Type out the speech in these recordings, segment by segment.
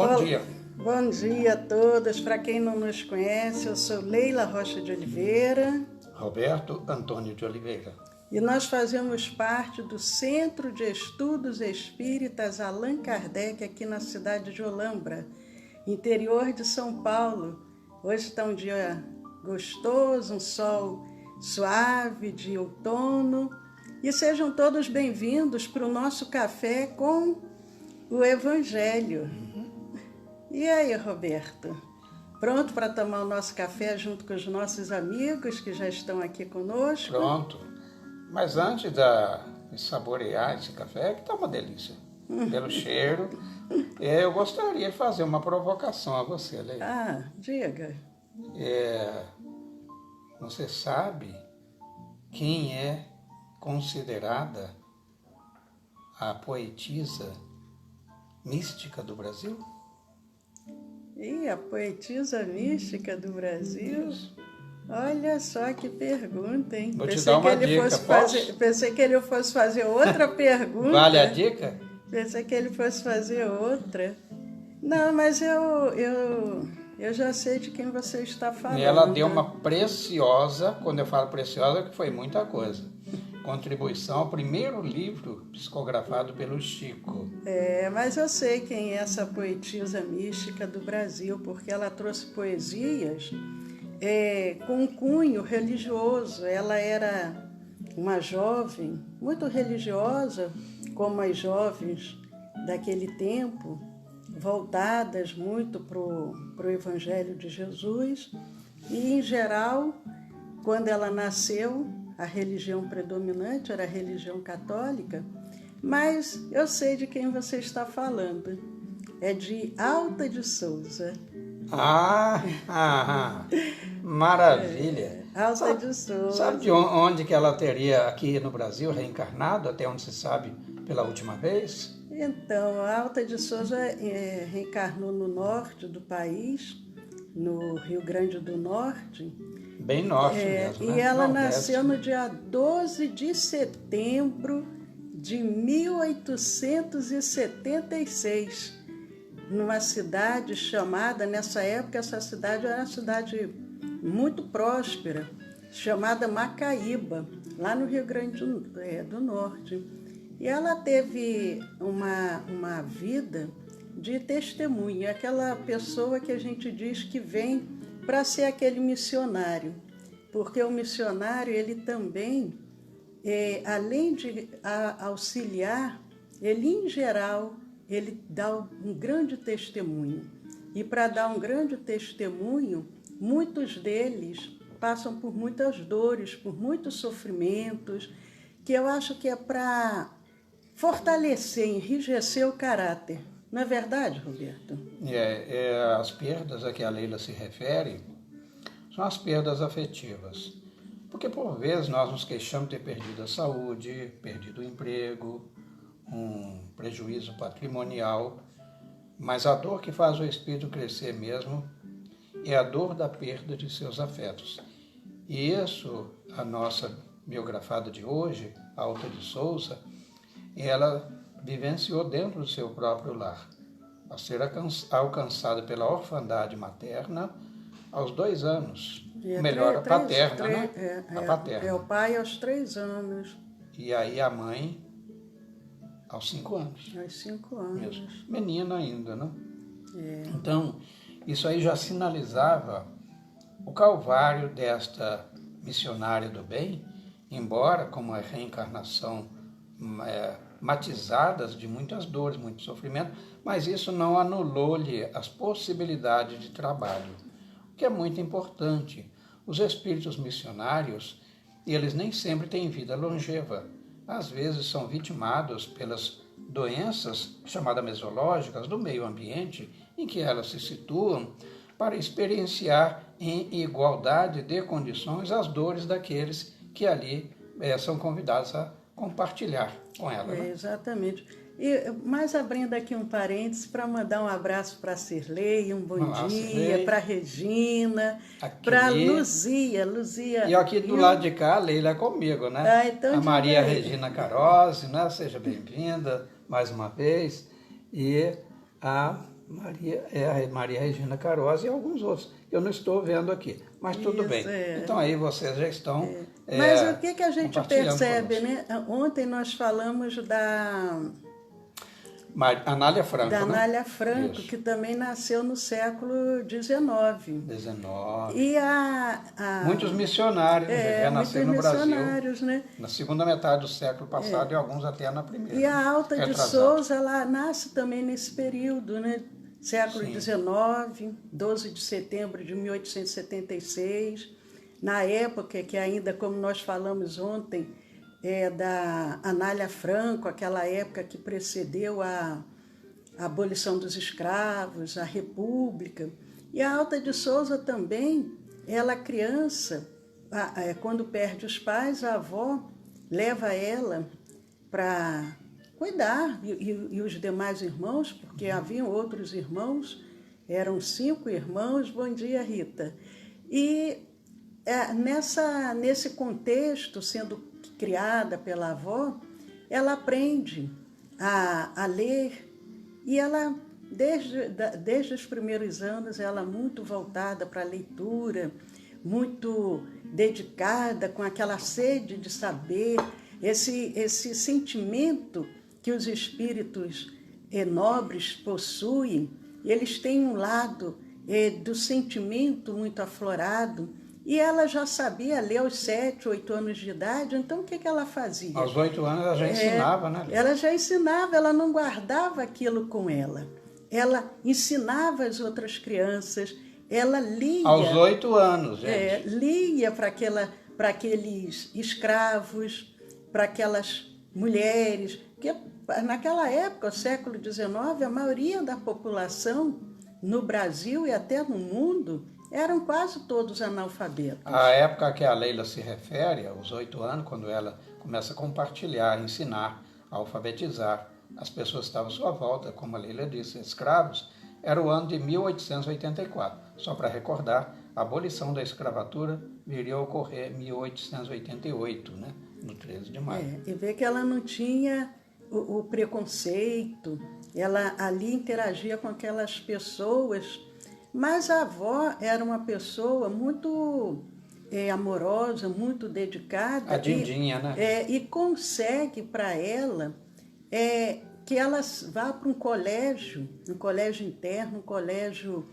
Bom dia. Bom dia a todos. Para quem não nos conhece, eu sou Leila Rocha de Oliveira. Roberto Antônio de Oliveira. E nós fazemos parte do Centro de Estudos Espíritas Allan Kardec, aqui na cidade de Olambra, interior de São Paulo. Hoje está um dia gostoso, um sol suave de outono. E sejam todos bem-vindos para o nosso café com o Evangelho. E aí, Roberto? Pronto para tomar o nosso café junto com os nossos amigos que já estão aqui conosco? Pronto. Mas antes de saborear esse café, que está uma delícia, pelo cheiro, eu gostaria de fazer uma provocação a você, Leila. Ah, diga. Você sabe quem é considerada a poetisa mística do Brasil? E a poetisa mística do Brasil? Olha só que pergunta, hein? Vou te dar uma dica, posso? Pensei que ele fosse fazer outra pergunta. Vale a dica? Pensei que ele fosse fazer outra. Não, mas eu já sei de quem você está falando. E ela deu uma preciosa, quando eu falo preciosa, que foi muita coisa. Contribuição ao primeiro livro psicografado pelo Chico. Mas eu sei quem é essa poetisa mística do Brasil, porque ela trouxe poesias com um cunho religioso. Ela era uma jovem muito religiosa, como as jovens daquele tempo, voltadas muito para o Evangelho de Jesus. E, em geral, quando ela nasceu, a religião predominante era a religião católica, mas eu sei de quem você está falando. É de Alta de Souza. Maravilha! Alta de Souza. Sabe de onde que ela teria aqui no Brasil reencarnado, até onde se sabe, pela última vez? Então, a Alta de Souza reencarnou no norte do país, no Rio Grande do Norte. Bem norte mesmo, né? E ela Nordeste. nasceu no dia 12 de setembro de 1876, numa cidade chamada, nessa época essa cidade era uma cidade muito próspera, chamada Macaíba, lá no Rio Grande do Norte. E ela teve uma vida de testemunho, aquela pessoa que a gente diz que vem para ser aquele missionário, porque o missionário, ele também, além de auxiliar, ele, em geral, ele dá um grande testemunho. E para dar um grande testemunho, muitos deles passam por muitas dores, por muitos sofrimentos, que eu acho que é para fortalecer, enrijecer o caráter. Não é verdade, Roberto? As perdas a que a Leila se refere são as perdas afetivas. Porque, por vezes, nós nos queixamos de ter perdido a saúde, perdido o emprego, um prejuízo patrimonial, mas a dor que faz o espírito crescer mesmo é a dor da perda de seus afetos. E isso, a nossa biografada de hoje, Alta de Souza, ela vivenciou dentro do seu próprio lar, a ser alcançada pela orfandade materna aos 2 anos. Melhor, a paterna, né? A paterna. O pai aos 3 anos. E aí a mãe aos 5 anos. Aos 5 anos. Mesmo. Menina ainda, né? Então, isso aí já sinalizava o calvário desta missionária do bem, embora com uma reencarnação matizadas de muitas dores, muito sofrimento, mas isso não anulou-lhe as possibilidades de trabalho, o que é muito importante. Os espíritos missionários, eles nem sempre têm vida longeva. Às vezes são vitimados pelas doenças chamadas mesológicas do meio ambiente em que elas se situam, para experienciar em igualdade de condições as dores daqueles que ali são convidados a compartilhar com ela. Né? Exatamente. E mais abrindo aqui um parênteses para mandar um abraço para a Cirlei, um bom dia, para a Regina, para a Luzia. E aqui do lado de cá, a Leila é comigo, né? Então a Maria Regina Carose, né? Seja bem-vinda mais uma vez. E a Maria Regina Carosa e alguns outros. Eu não estou vendo aqui, mas tudo bem. Então aí vocês já estão Mas o que a gente percebe, conosco. né? Ontem nós falamos da Anália Franco, da né? Anália Franco, Isso. que também nasceu no século XIX. 19. E Muitos missionários renasceram no muitos Brasil missionários, né? na segunda metade do século passado e alguns até na primeira. E a Alta de Retrasado. Souza, ela nasce também nesse período, né? Século Sim. XIX, 12 de setembro de 1876, na época que ainda, como nós falamos ontem, da Anália Franco, aquela época que precedeu a abolição dos escravos, a República. E a Alta de Souza também, ela criança, quando perde os pais, a avó leva ela para cuidar, e os demais irmãos, porque haviam outros irmãos, eram 5 irmãos. Bom dia, Rita. E nesse contexto, sendo criada pela avó, ela aprende a ler, e ela, desde os primeiros anos, ela muito voltada para a leitura, muito dedicada, com aquela sede de saber, esse sentimento que os espíritos nobres possuem. Eles têm um lado do sentimento muito aflorado, e ela já sabia ler aos 7, 8 anos de idade. Então o que ela fazia? Aos 8 anos ela já ensinava, né? Ela já ensinava, ela não guardava aquilo com ela. Ela ensinava as outras crianças, ela lia. Aos 8 anos, gente. Lia para aqueles escravos, para aquelas mulheres, que naquela época, século XIX, a maioria da população no Brasil e até no mundo eram quase todos analfabetos. A época a que a Leila se refere, aos 8 anos, quando ela começa a compartilhar, ensinar, a alfabetizar as pessoas que estavam à sua volta, como a Leila disse, escravos, era o ano de 1884. Só para recordar, a abolição da escravatura viria a ocorrer em 1888, né? No 13 de maio. E ver que ela não tinha o preconceito, ela ali interagia com aquelas pessoas, mas a avó era uma pessoa muito amorosa, muito dedicada. A Dindinha, né? E consegue para ela que ela vá para um colégio interno, um colégio...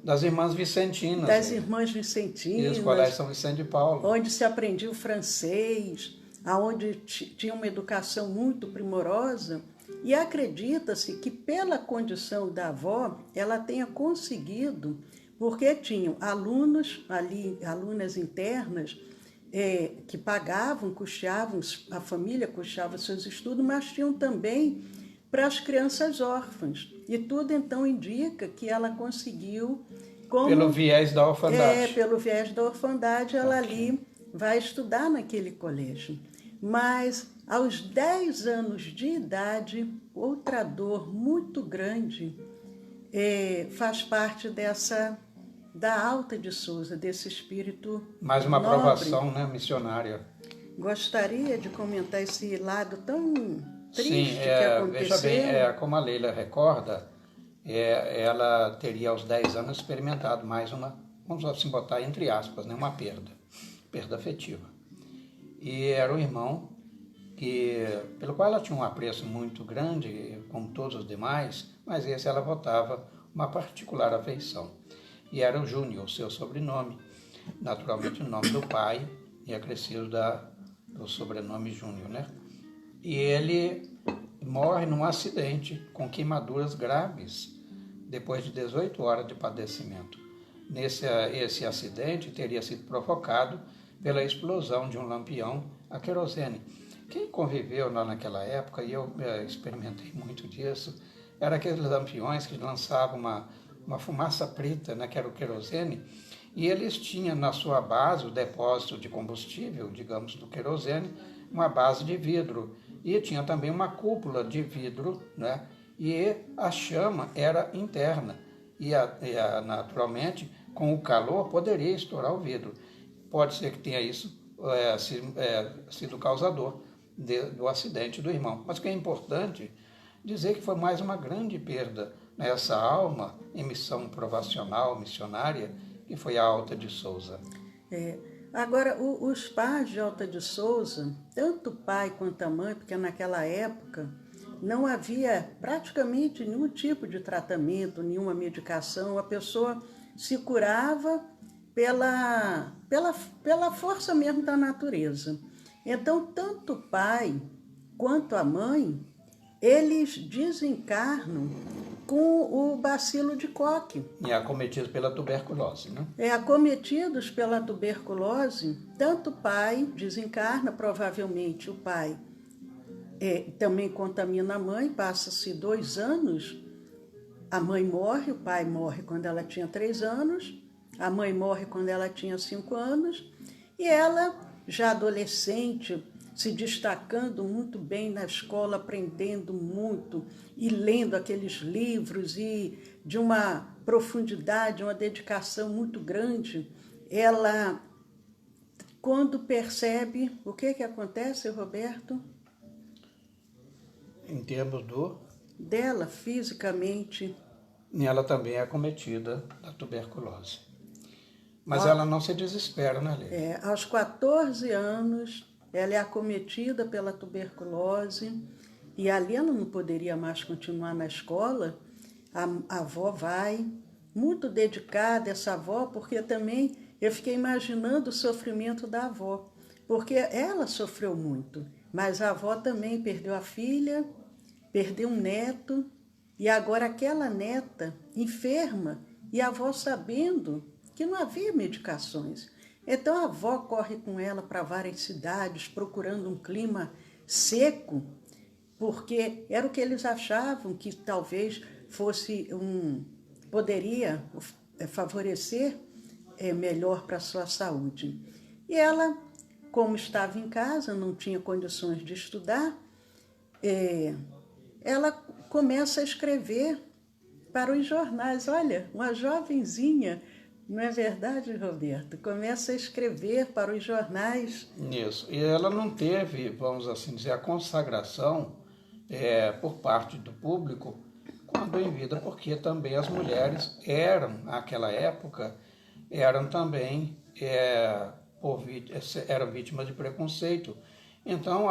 das Irmãs Vicentinas. Das Irmãs Vicentinas. E os colégios São Vicente de Paulo. Onde se aprendia o francês, onde tinha uma educação muito primorosa. E acredita-se que, pela condição da avó, ela tenha conseguido, porque tinham alunos ali, alunas internas, que pagavam, custeavam, a família custeava seus estudos, mas tinham também para as crianças órfãs. E tudo então indica que ela conseguiu... Pelo viés da orfandade. Pelo viés da orfandade, ela ali vai estudar naquele colégio. Mas aos 10 anos de idade, outra dor muito grande faz parte da Alta de Souza, desse espírito mais uma nobre. aprovação, né, missionária. Gostaria de comentar esse lado tão triste Sim, que aconteceu. veja bem, como a Leila recorda, ela teria aos 10 anos experimentado mais uma, vamos assim botar entre aspas, né, uma perda afetiva. E era um irmão pelo qual ela tinha um apreço muito grande, como todos os demais, mas esse ela votava uma particular afeição. E era o Júnior, o seu sobrenome, naturalmente o nome do pai, e acrescido do sobrenome Júnior, né? E ele morre num acidente com queimaduras graves, depois de 18 horas de padecimento. Esse acidente teria sido provocado pela explosão de um lampião a querosene. Quem conviveu lá naquela época, e eu experimentei muito disso, eram aqueles lampiões que lançavam uma fumaça preta, né, que era o querosene, e eles tinham na sua base, o depósito de combustível, digamos, do querosene, uma base de vidro, e tinha também uma cúpula de vidro, né, e a chama era interna, e naturalmente, com o calor, poderia estourar o vidro. Pode ser que tenha isso sido causador do acidente do irmão. Mas o que é importante dizer que foi mais uma grande perda essa alma em missão provacional, missionária, que foi a Alta de Souza. Agora, os pais de Alta de Souza, tanto o pai quanto a mãe, porque naquela época não havia praticamente nenhum tipo de tratamento, nenhuma medicação, a pessoa se curava pela força mesmo da natureza. Então, tanto o pai quanto a mãe, eles desencarnam com o bacilo de Koch. E acometidos pela tuberculose, né? Acometidos pela tuberculose, tanto o pai desencarna, provavelmente o pai também contamina a mãe, passa-se 2 anos, a mãe morre, o pai morre quando ela tinha 3 anos, a mãe morre quando ela tinha 5 anos, e ela, já adolescente, se destacando muito bem na escola, aprendendo muito e lendo aqueles livros e de uma profundidade, uma dedicação muito grande, ela, quando percebe, o que acontece, Roberto? Em termos Dela, fisicamente. E ela também é acometida da tuberculose. Mas ela não se desespera, né, Leila? Aos 14 anos, ela é acometida pela tuberculose e ali ela não poderia mais continuar na escola. A avó vai, muito dedicada, essa avó, porque também eu fiquei imaginando o sofrimento da avó, porque ela sofreu muito, mas a avó também perdeu a filha, perdeu um neto, e agora aquela neta enferma, e a avó sabendo que não havia medicações. Então a avó corre com ela para várias cidades, procurando um clima seco, porque era o que eles achavam que talvez poderia favorecer melhor para a sua saúde. E ela, como estava em casa, não tinha condições de estudar, ela começa a escrever para os jornais. Olha, uma jovenzinha, não é verdade, Roberto? Começa a escrever para os jornais. Isso. E ela não teve, vamos assim dizer, a consagração por parte do público quando em vida, porque também as mulheres naquela época, eram também eram vítimas de preconceito. Então,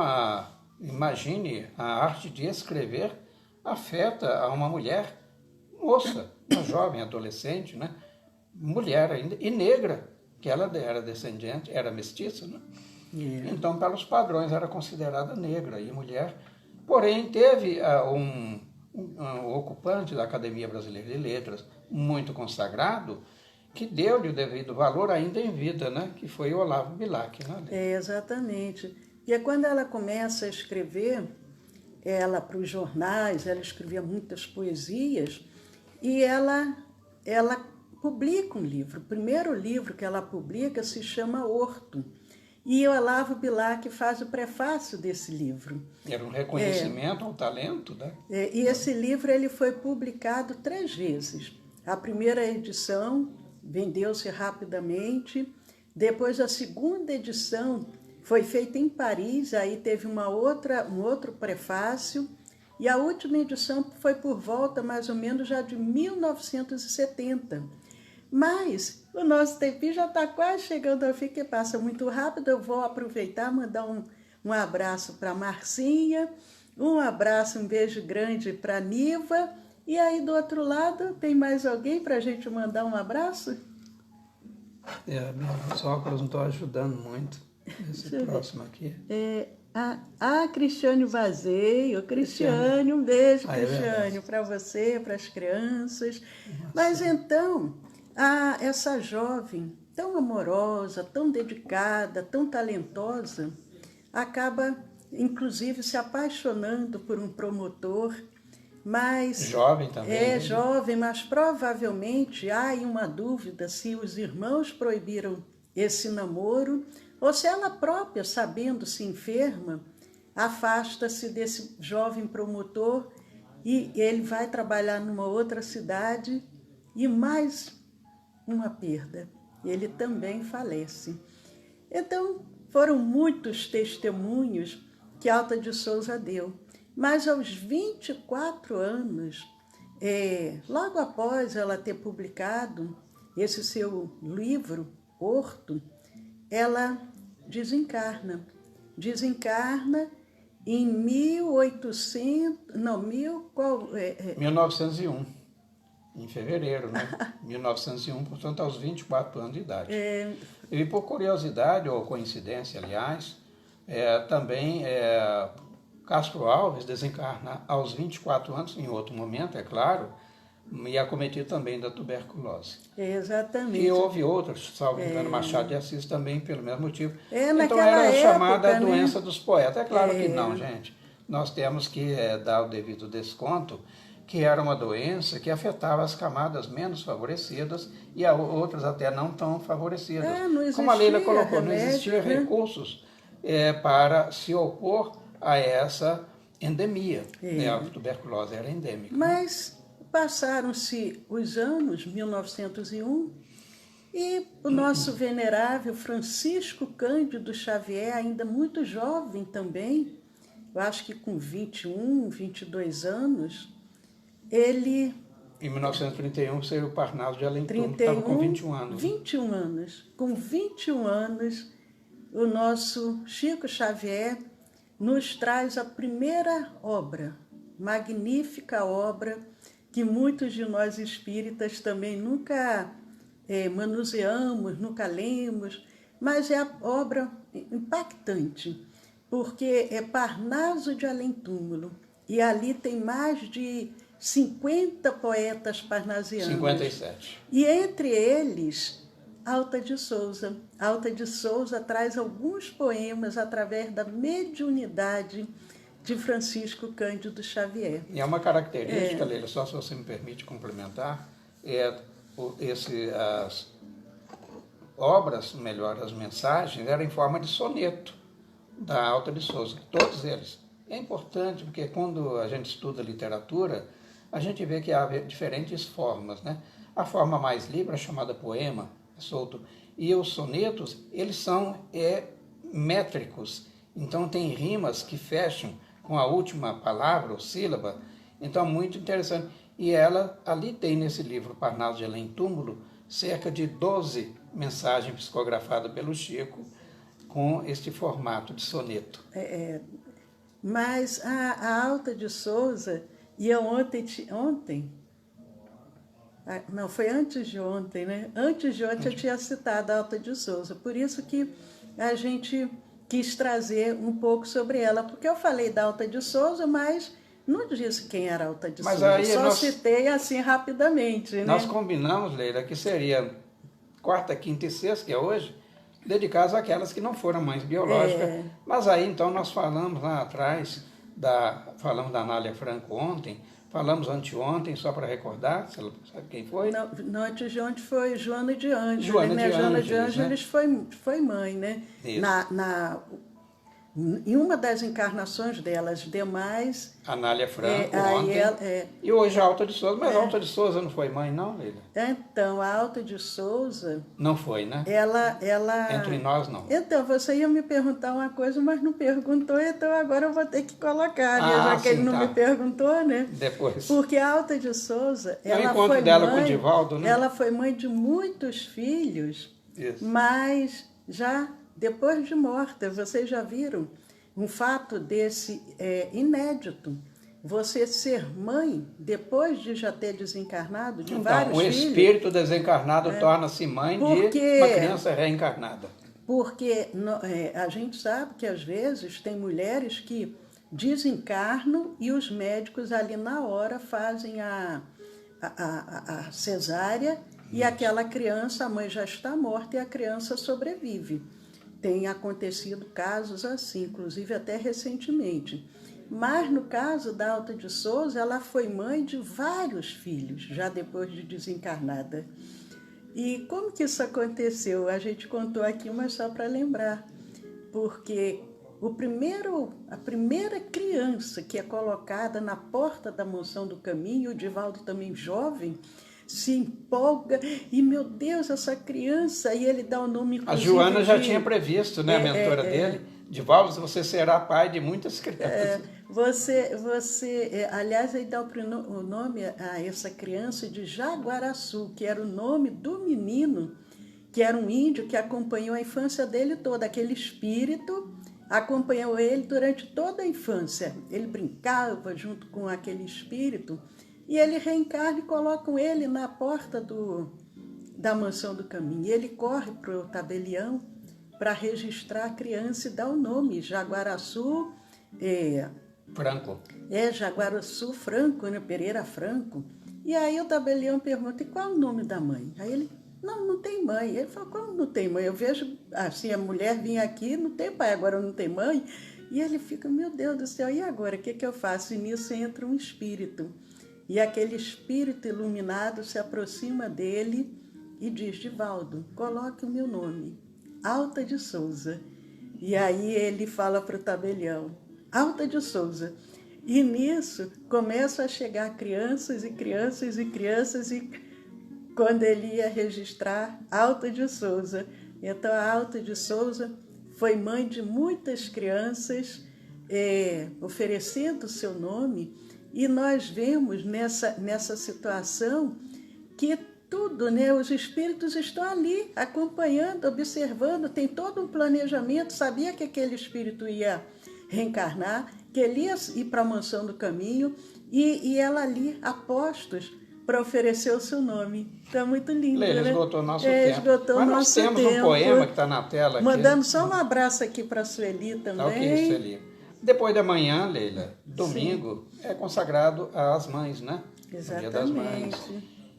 imagine, a arte de escrever afeta a uma mulher moça, uma jovem, adolescente, né? Mulher ainda, e negra, que ela era descendente, era mestiça, né? Então, pelos padrões, era considerada negra e mulher. Porém, teve um ocupante da Academia Brasileira de Letras, muito consagrado, que deu-lhe o devido valor ainda em vida, né? Que foi o Olavo Bilac. Né? Exatamente. E é quando ela começa a escrever, ela para os jornais, ela escrevia muitas poesias, e ela publica um livro. O primeiro livro que ela publica se chama Horto. E o Olavo Bilac faz o prefácio desse livro. Era um reconhecimento ao talento, né? E esse livro ele foi publicado 3 vezes. A primeira edição vendeu-se rapidamente. Depois, a segunda edição foi feita em Paris, aí teve um outro prefácio. E a última edição foi por volta, mais ou menos, já de 1970. Mas o nosso tempinho já está quase chegando ao fim, que passa muito rápido. Eu vou aproveitar e mandar um abraço para a Marcinha, um abraço, um beijo grande para a Niva. E aí, do outro lado, tem mais alguém para a gente mandar um abraço? Meus óculos não estão ajudando muito. Esse próximo aqui. Cristiane Vazeio. Cristiane, um beijo, Cristiane, para você, para as crianças. Nossa. Mas então, essa jovem tão amorosa, tão dedicada, tão talentosa, acaba, inclusive, se apaixonando por um promotor, mas... Jovem também. Jovem, mas provavelmente há uma dúvida se os irmãos proibiram esse namoro, ou se ela própria, sabendo-se enferma, afasta-se desse jovem promotor e ele vai trabalhar numa outra cidade e mais uma perda. Ele também falece. Então, foram muitos testemunhos que Alta de Souza deu. Mas aos 24 anos, logo após ela ter publicado esse seu livro, Horto, ela desencarna. Desencarna em 1901, em fevereiro, né? 1901, portanto, aos 24 anos de idade. E por curiosidade, ou coincidência, aliás, também Castro Alves desencarna aos 24 anos, em outro momento, é claro, e acometido também da tuberculose. Exatamente. E houve outros, salvo engano, Machado de Assis também, pelo mesmo motivo. Então era época, chamada né? doença dos poetas. É claro que não, gente. Nós temos que dar o devido desconto, que era uma doença que afetava as camadas menos favorecidas e outras até não tão favorecidas. Não existia, como a Leila colocou, remédio, não existia né? recursos para se opor a essa endemia. A tuberculose era endêmica. Mas passaram-se os anos, 1901, e o nosso venerável Francisco Cândido Xavier, ainda muito jovem também, eu acho que com 21, 22 anos, ele... Em 1931 saiu o Parnaso de Além Túmulo, estava com 21 anos. 21 anos. Com 21 anos, o nosso Chico Xavier nos traz a primeira obra, magnífica obra, que muitos de nós espíritas também nunca manuseamos, nunca lemos, mas é a obra impactante, porque é Parnaso de Além Túmulo, e ali tem mais de 50 poetas parnasianos. 57. E entre eles, Alta de Souza. Alta de Souza traz alguns poemas através da mediunidade de Francisco Cândido Xavier. E é uma característica, Leila, só se você me permite complementar, as obras, melhor, as mensagens, eram em forma de soneto da Alta de Souza, todos eles. É importante porque quando a gente estuda literatura, a gente vê que há diferentes formas, né? A forma mais livre é chamada poema, solto, e os sonetos, eles são métricos, então tem rimas que fecham com a última palavra ou sílaba, então muito interessante. E ela, ali tem nesse livro, Parnaso de Além Túmulo, cerca de 12 mensagens psicografadas pelo Chico com este formato de soneto. Mas a Alta de Souza, e eu ontem, não, foi antes de ontem, né? Antes de ontem eu tinha citado a Alta de Souza, por isso que a gente quis trazer um pouco sobre ela, porque eu falei da Alta de Souza, mas não disse quem era a Alta de Souza, aí só citei assim rapidamente. Né? Nós combinamos, Leila, que seria quarta, quinta e sexta, que é hoje, dedicados àquelas que não foram mães biológicas. Mas aí então nós falamos lá atrás, falamos da Anália Franco ontem, falamos anteontem, só para recordar, você sabe quem foi? Não, antes de ontem foi Joana de Ângeles. Joana de Ângeles foi mãe, né? Isso. Em uma das encarnações delas, demais... Anália Franco, ontem. E hoje a Alta de Souza. Mas a Alta de Souza não foi mãe, não, Leila? Então, a Alta de Souza... Não foi, né? Ela... Entre nós, não. Então, você ia me perguntar uma coisa, mas não perguntou, então agora eu vou ter que colocar, né? Já que ele não me perguntou, né? Depois. Porque a Alta de Souza... O encontro dela com o Divaldo, né? Ela foi mãe de muitos filhos, isso. Mas já... depois de morta. Vocês já viram um fato desse inédito? Você ser mãe depois de já ter desencarnado de vários filhos. O espírito desencarnado torna-se mãe de uma criança reencarnada. Porque a gente sabe que às vezes tem mulheres que desencarnam e os médicos ali na hora fazem a cesárea e aquela criança, a mãe já está morta e a criança sobrevive. Tem acontecido casos assim, inclusive até recentemente. Mas no caso da Alta de Souza, ela foi mãe de vários filhos, já depois de desencarnada. E como que isso aconteceu? A gente contou aqui, mas só para lembrar. Porque a primeira criança que é colocada na porta da Mansão do Caminho, o Divaldo também jovem, se empolga, e meu Deus, essa criança, e ele dá o nome inclusive. A Joana já tinha previsto, né, a mentora dele, Divaldo, você será pai de muitas crianças. Aliás, ele dá o nome a essa criança de Jaguaraçu, que era o nome do menino, que era um índio que acompanhou a infância dele toda. Aquele espírito acompanhou ele durante toda a infância. Ele brincava junto com aquele espírito e ele reencarna e colocam ele na porta da mansão do caminho. E ele corre para o tabelião para registrar a criança e dar o nome, Jaguaraçu Franco. Jaguaraçu Franco, né? Pereira Franco. E aí o tabelião pergunta, e qual é o nome da mãe? Aí ele, não tem mãe. Ele falou, como não tem mãe? Eu vejo assim, a mulher vinha aqui, não tem pai, agora não tem mãe. E ele fica, meu Deus do céu, e agora? O que eu faço? E nisso entra um espírito. E aquele espírito iluminado se aproxima dele e diz, Divaldo, coloque o meu nome, Alta de Souza. E aí ele fala para o tabelião, Alta de Souza. E nisso começam a chegar crianças e crianças e crianças, e quando ele ia registrar Alta de Souza. Então a Alta de Souza foi mãe de muitas crianças, oferecendo o seu nome, e nós vemos nessa situação que tudo, né? Os espíritos estão ali, acompanhando, observando, tem todo um planejamento, sabia que aquele espírito ia reencarnar, que ele ia ir para a mansão do caminho, e ela ali, a postos, para oferecer o seu nome. Então é muito lindo, Leila, né? esgotou nosso tempo. Esgotou Mas nós nosso temos tempo. um poema que está na tela aqui. Mandando só um abraço aqui para a Sueli também. Tá ok, Sueli. Depois da manhã, Leila, domingo, é consagrado às mães, né? Exatamente. O Dia das Mães.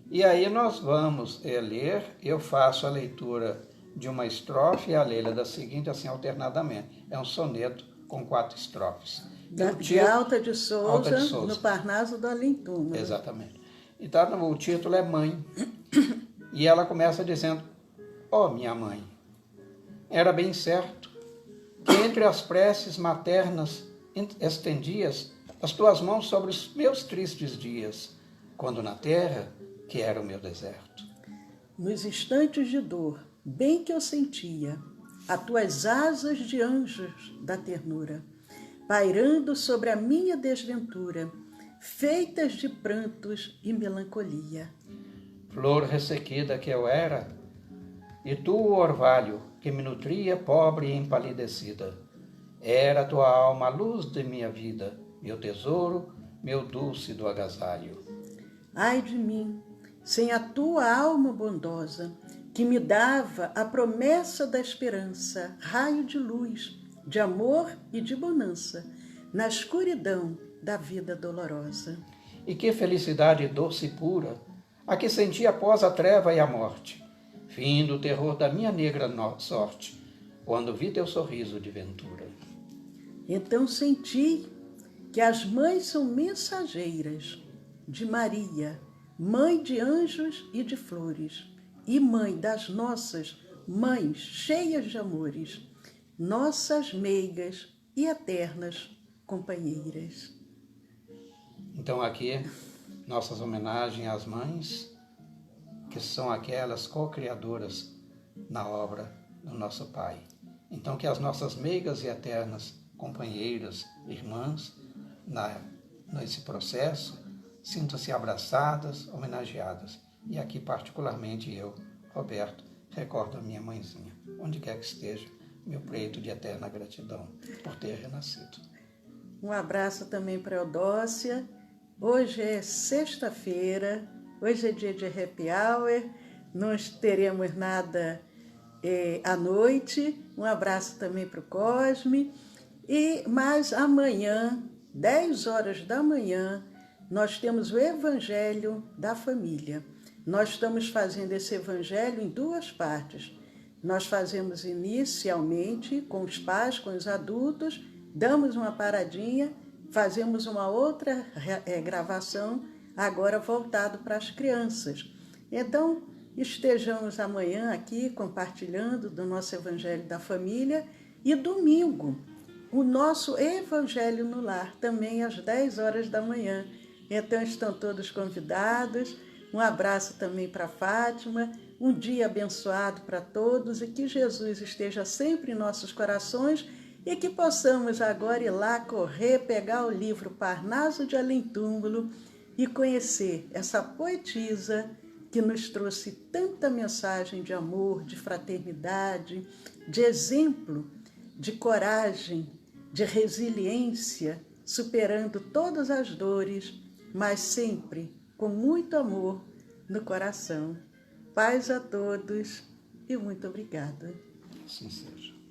E aí nós vamos ler, eu faço a leitura de uma estrofe e a Leila da seguinte, assim, alternadamente. É um soneto com 4 estrofes. De Alta de Souza, no Parnaso do Além-Túmulo. Exatamente. Então, o título é Mãe. E ela começa dizendo, ó minha mãe, era bem certo que entre as preces maternas estendias as tuas mãos sobre os meus tristes dias, quando na terra que era o meu deserto. Nos instantes de dor, bem que eu sentia, as tuas asas de anjos da ternura, pairando sobre a minha desventura, feitas de prantos e melancolia. Flor ressequida que eu era, e tu o orvalho que me nutria pobre e empalidecida. Era tua alma a luz de minha vida, meu tesouro, meu dulce do agasalho. Ai de mim, sem a tua alma bondosa, que me dava a promessa da esperança, raio de luz, de amor e de bonança, na escuridão da vida dolorosa. E que felicidade doce e pura, a que senti após a treva e a morte, fim do terror da minha negra sorte, quando vi teu sorriso de ventura. Então senti que as mães são mensageiras de Maria, mãe de anjos e de flores, e mãe das nossas mães cheias de amores, nossas meigas e eternas companheiras. Então aqui, nossas homenagens às mães, que são aquelas co-criadoras na obra do nosso Pai. Então que as nossas meigas e eternas companheiras, irmãs, nesse processo, sintam-se abraçadas, homenageadas. E aqui, particularmente, eu, Roberto, recordo a minha mãezinha. Onde quer que esteja, meu preito de eterna gratidão por ter renascido. Um abraço também para a Eudócia. Hoje é sexta-feira, hoje é dia de happy hour, não teremos nada à noite. Um abraço também para o Cosme. Mas amanhã, 10 horas da manhã, nós temos o Evangelho da Família. Nós estamos fazendo esse Evangelho em 2 partes. Nós fazemos inicialmente com os pais, com os adultos, damos uma paradinha, fazemos uma outra gravação, agora voltado para as crianças. Então, estejamos amanhã aqui compartilhando do nosso Evangelho da Família e domingo, o nosso Evangelho no Lar, também às 10 horas da manhã. Então estão todos convidados. Um abraço também para Fátima. Um dia abençoado para todos e que Jesus esteja sempre em nossos corações e que possamos agora ir lá correr, pegar o livro Parnaso de Além Túmulo e conhecer essa poetisa que nos trouxe tanta mensagem de amor, de fraternidade, de exemplo, de coragem, de resiliência, superando todas as dores, mas sempre com muito amor no coração. Paz a todos e muito obrigada. Assim seja.